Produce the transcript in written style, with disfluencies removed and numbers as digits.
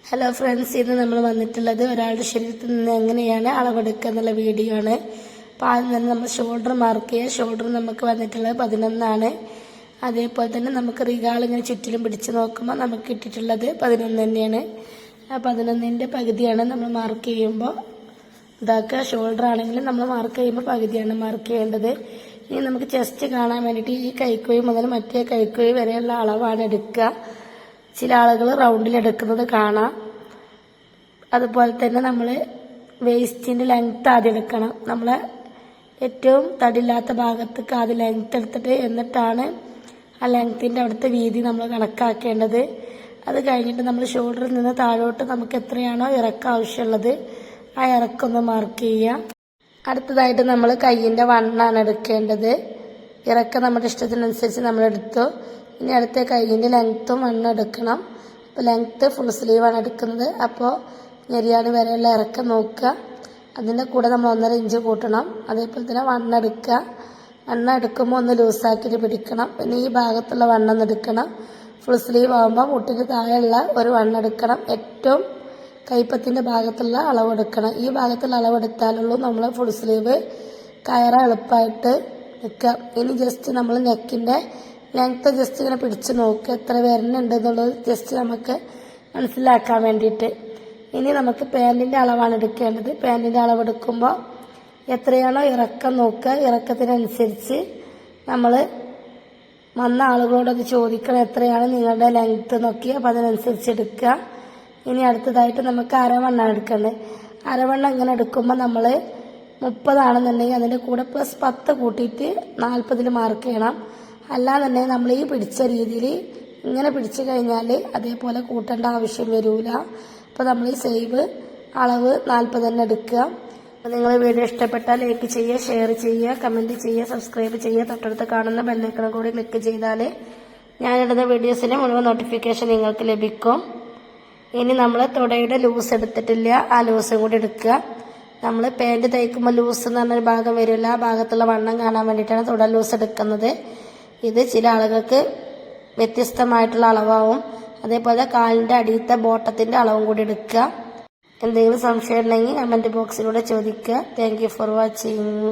Hello friends, ഇന്ന് നമ്മൾ വന്നിട്ടുള്ളത് ഒരാളുടെ ശരീരത്തിൽ നിന്ന് എങ്ങനെയാണ് അളവെടുക്കുക എന്നുള്ള വീഡിയോ ആണ്. അപ്പോൾ ആദ്യം തന്നെ നമ്മൾ ഷോൾഡർ മാർക്ക് ചെയ്യുക. ഷോൾഡർ നമുക്ക് വന്നിട്ടുള്ളത് 11 അതേപോലെ തന്നെ നമുക്ക് റിഗാൾ ഇങ്ങനെ ചുറ്റിലും പിടിച്ച് നോക്കുമ്പോൾ നമുക്ക് കിട്ടിയിട്ടുള്ളത് 11 തന്നെയാണ്. ആ 11ന്റെ പകുതിയാണ് നമ്മൾ മാർക്ക് ചെയ്യുമ്പോൾ ഇതാക്കുക. ഷോൾഡർ ആണെങ്കിൽ നമ്മൾ മാർക്ക് ചെയ്യുമ്പോൾ പകുതിയാണ് മാർക്ക് ചെയ്യേണ്ടത്. ഇനി നമുക്ക് ചെസ്റ്റ് കാണാൻ വേണ്ടിയിട്ട് ഈ കൈക്കുഴി മുതൽ മറ്റേ കൈക്കുഴി വരെയുള്ള അളവാണ് എടുക്കുക. ചില ആളുകൾ റൗണ്ടിലെടുക്കുന്നത് കാണാം. അതുപോലെ തന്നെ നമ്മൾ വേസ്റ്റിൻ്റെ ലെങ്ത്ത് ആദ്യം എടുക്കണം. നമ്മൾ ഏറ്റവും തടിയില്ലാത്ത ഭാഗത്തേക്ക് ആദ്യം ലെങ്ത്ത് എടുത്തിട്ട് എന്നിട്ടാണ് ആ ലെങ്ത്തിൻ്റെ അവിടുത്തെ വീതി നമ്മൾ കണക്കാക്കേണ്ടത്. അത് കഴിഞ്ഞിട്ട് നമ്മൾ ഷോൾഡറിൽ നിന്ന് താഴോട്ട് നമുക്ക് എത്രയാണോ ഇറക്കം ആവശ്യമുള്ളത് ആ ഇറക്കൊന്ന് മാർക്ക് ചെയ്യുക. അടുത്തതായിട്ട് നമ്മൾ കയ്യിൻ്റെ വണ്ണാണ് എടുക്കേണ്ടത്. ഇറക്കം നമ്മുടെ ഇഷ്ടത്തിനനുസരിച്ച് നമ്മൾ എടുത്തു. ഇനി അടുത്ത കയ്യിൻ്റെ ലെങ്ത്തും വണ്ണം എടുക്കണം. അപ്പോൾ ലെങ്ത്ത് ഫുൾ സ്ലീവാണ് എടുക്കുന്നത്. അപ്പോൾ ഞെരിയാണി വരെയുള്ള ഇറക്കം നോക്കുക. അതിൻ്റെ കൂടെ നമ്മൾ 1.5 ഇഞ്ച് കൂട്ടണം. അതേപോലെ തന്നെ വണ്ണം എടുക്കുക. വണ്ണം എടുക്കുമ്പോൾ ഒന്ന് ലൂസാക്കിയിട്ട് പിടിക്കണം. പിന്നെ ഈ ഭാഗത്തുള്ള വണ്ണം എടുക്കണം. ഫുൾ സ്ലീവ് ആകുമ്പോൾ മുട്ടിന് താഴെയുള്ള ഒരു വണ്ണം എടുക്കണം. ഏറ്റവും കൈപ്പത്തിൻ്റെ ഭാഗത്തുള്ള അളവെടുക്കണം. ഈ ഭാഗത്തുള്ള അളവെടുത്താലുള്ളൂ നമ്മൾ ഫുൾ സ്ലീവ് കയറാൻ എളുപ്പമായിട്ട് നിൽക്കുക. ഇനി ജസ്റ്റ് നമ്മൾ നെക്കിൻ്റെ ലെങ്ത്ത് ജസ്റ്റ് ഇങ്ങനെ പിടിച്ച് നോക്കുക എത്ര വരുന്നുണ്ട് എന്നുള്ളത് ജസ്റ്റ് നമുക്ക് മനസ്സിലാക്കാൻ വേണ്ടിയിട്ട്. ഇനി നമുക്ക് പാൻറ്റിൻ്റെ അളവാണ് എടുക്കേണ്ടത്. പാൻറ്റിൻ്റെ അളവെടുക്കുമ്പോൾ എത്രയാണോ ഇറക്കം നോക്കുക. ഇറക്കത്തിനനുസരിച്ച് നമ്മൾ വന്ന ആളുകളോടത് ചോദിക്കണം എത്രയാണ് നിങ്ങളുടെ ലെങ്ത്ത് നോക്കി. അപ്പോൾ അതിനനുസരിച്ച് എടുക്കുക. ഇനി അടുത്തതായിട്ട് നമുക്ക് അരവണ്ണാണ് എടുക്കേണ്ടത്. അരവണ്ണം ഇങ്ങനെ എടുക്കുമ്പോൾ നമ്മൾ 30 ആണെന്നുണ്ടെങ്കിൽ അതിൻ്റെ കൂടെ +10 കൂട്ടിയിട്ട് 40 മാർക്ക് ചെയ്യണം. അല്ലാന്നുണ്ടെങ്കിൽ നമ്മൾ ഈ പിടിച്ച രീതിയിൽ ഇങ്ങനെ പിടിച്ചു കഴിഞ്ഞാൽ അതേപോലെ കൂട്ടേണ്ട ആവശ്യം വരില്ല. അപ്പോൾ നമ്മൾ ഈ സേവ് അളവ് 40 തന്നെ എടുക്കുക. അപ്പോൾ നിങ്ങൾ വീഡിയോ ഇഷ്ടപ്പെട്ടാൽ ലൈക്ക് ചെയ്യുക, ഷെയർ ചെയ്യുക, കമൻറ്റ് ചെയ്യുക, സബ്സ്ക്രൈബ് ചെയ്യുക. തൊട്ടടുത്ത് കാണുന്ന ബെല്ലൈക്കൺ കൂടി ക്ലിക്ക് ചെയ്താൽ ഞാനിടുന്ന വീഡിയോസിൻ്റെ മുഴുവൻ നോട്ടിഫിക്കേഷൻ നിങ്ങൾക്ക് ലഭിക്കും. ഇനി നമ്മൾ തുടയുടെ ലൂസ് എടുത്തിട്ടില്ല, ആ ലൂസും കൂടി എടുക്കുക. നമ്മൾ പാൻറ്റ് തയ്ക്കുമ്പോൾ ലൂസ് എന്ന് പറഞ്ഞൊരു ഭാഗം വരില്ല. ആ ഭാഗത്തുള്ള വണ്ണം കാണാൻ വേണ്ടിയിട്ടാണ് തുട ലൂസ് എടുക്കുന്നത്. ഇത് ചില ആളുകൾക്ക് വ്യത്യസ്തമായിട്ടുള്ള അളവാവും. അതേപോലെ കാലിൻ്റെ അടിയത്തെ ബോട്ടത്തിൻ്റെ അളവും കൂടി എടുക്കുക. എന്തെങ്കിലും സംശയം ഉണ്ടെങ്കിൽ കമൻറ്റ് ബോക്സിലൂടെ ചോദിക്കുക. Thank you for watching.